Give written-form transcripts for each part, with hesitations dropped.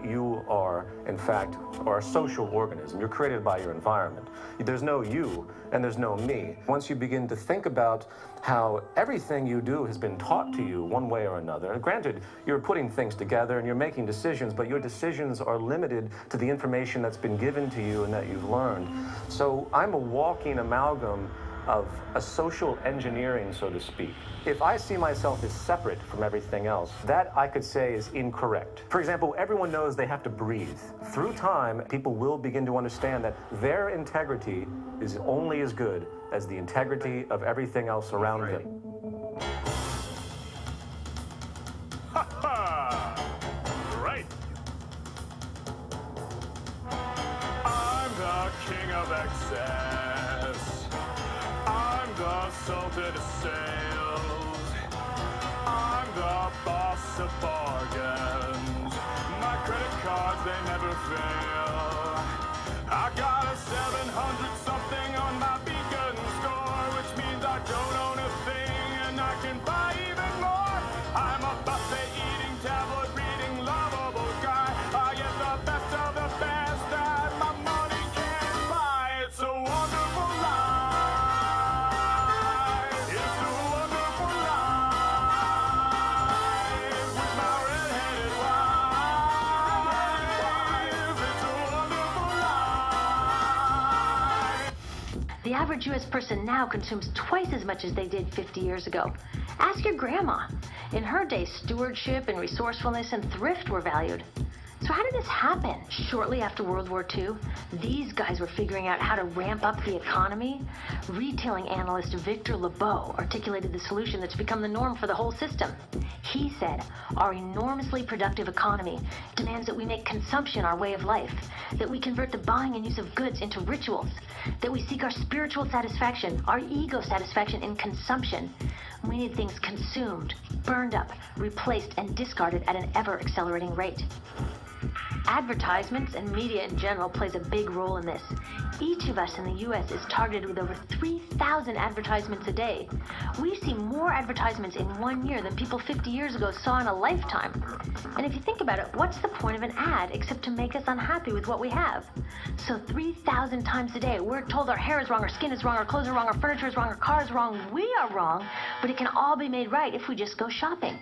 you are, in fact, a social organism. You're created by your environment. There's no you and there's no me. Once you begin to think about how everything you do has been taught to you one way or another, granted, you're putting things together and you're making decisions, but your decisions are limited to the information that's been given to you and that you've learned. So I'm a walking amalgam of a social engineering, so to speak. If I see myself as separate from everything else, that I could say is incorrect. For example, everyone knows they have to breathe. Through time, people will begin to understand that their integrity is only as good as the integrity of everything else around them. Ha ha! Right! I'm the king of excess. I'm the sultan of sales. I'm the boss of bargains. My credit cards, they never fail. I got a 700 something on my beacon score, which means I don't own a thing and I can buy even more. I'm a buffet eating, tabloid reading, lovable guy. I get the best of the best that my money can buy. It's a wonderful life. It's a wonderful life with my red-headed wife. It's a wonderful life. The average U.S. person now consumes twice as much as they did 50 years ago. Ask your grandma. In her day, stewardship and resourcefulness and thrift were valued. So how did this happen? Shortly after World War II, these guys were figuring out how to ramp up the economy. Retailing analyst Victor Lebeau articulated the solution that's become the norm for the whole system. He said, our enormously productive economy demands that we make consumption our way of life, that we convert the buying and use of goods into rituals, that we seek our spiritual satisfaction, our ego satisfaction in consumption. We need things consumed, burned up, replaced, and discarded at an ever-accelerating rate. Advertisements and media in general plays a big role in this. Each of us in the U.S. is targeted with over 3,000 advertisements a day. We see more advertisements in 1 year than people 50 years ago saw in a lifetime. And if you think about it, what's the point of an ad except to make us unhappy with what we have? So 3,000 times a day, we're told our hair is wrong, our skin is wrong, our clothes are wrong, our furniture is wrong, our car is wrong, we are wrong, but it can all be made right if we just go shopping.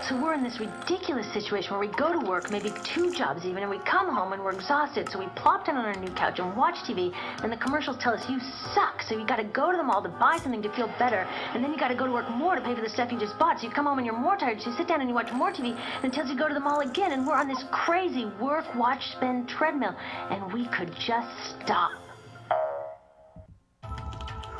So we're in this ridiculous situation where we go to work, maybe 2 jobs even, and we come home and we're exhausted, so we plop down on our new couch and watch TV, and the commercials tell us you suck, so you gotta go to the mall to buy something to feel better, and then you gotta go to work more to pay for the stuff you just bought, so you come home and you're more tired, so you sit down and you watch more TV, and it tells you to go to the mall again, and we're on this crazy work, watch, spend treadmill, and we could just stop.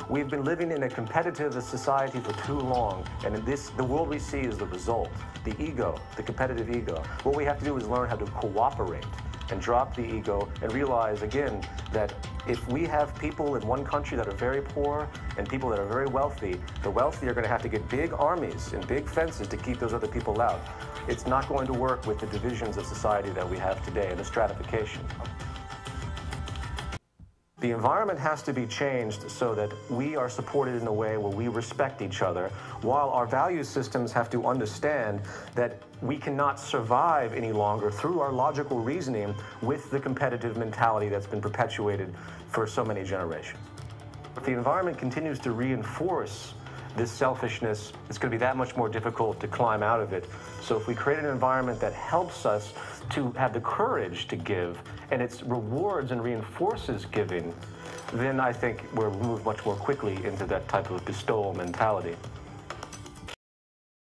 We've been living in a competitive society for too long, and in this, the world we see is the result. The ego, the competitive ego. What we have to do is learn how to cooperate and drop the ego and realize, again, that if we have people in one country that are very poor and people that are very wealthy, the wealthy are going to have to get big armies and big fences to keep those other people out. It's not going to work with the divisions of society that we have today and the stratification. The environment has to be changed so that we are supported in a way where we respect each other, while our value systems have to understand that we cannot survive any longer through our logical reasoning with the competitive mentality that's been perpetuated for so many generations. If the environment continues to reinforce this selfishness, it's going to be that much more difficult to climb out of it. So if we create an environment that helps us to have the courage to give, and it rewards and reinforces giving, then I think we'll move much more quickly into that type of bestowal mentality.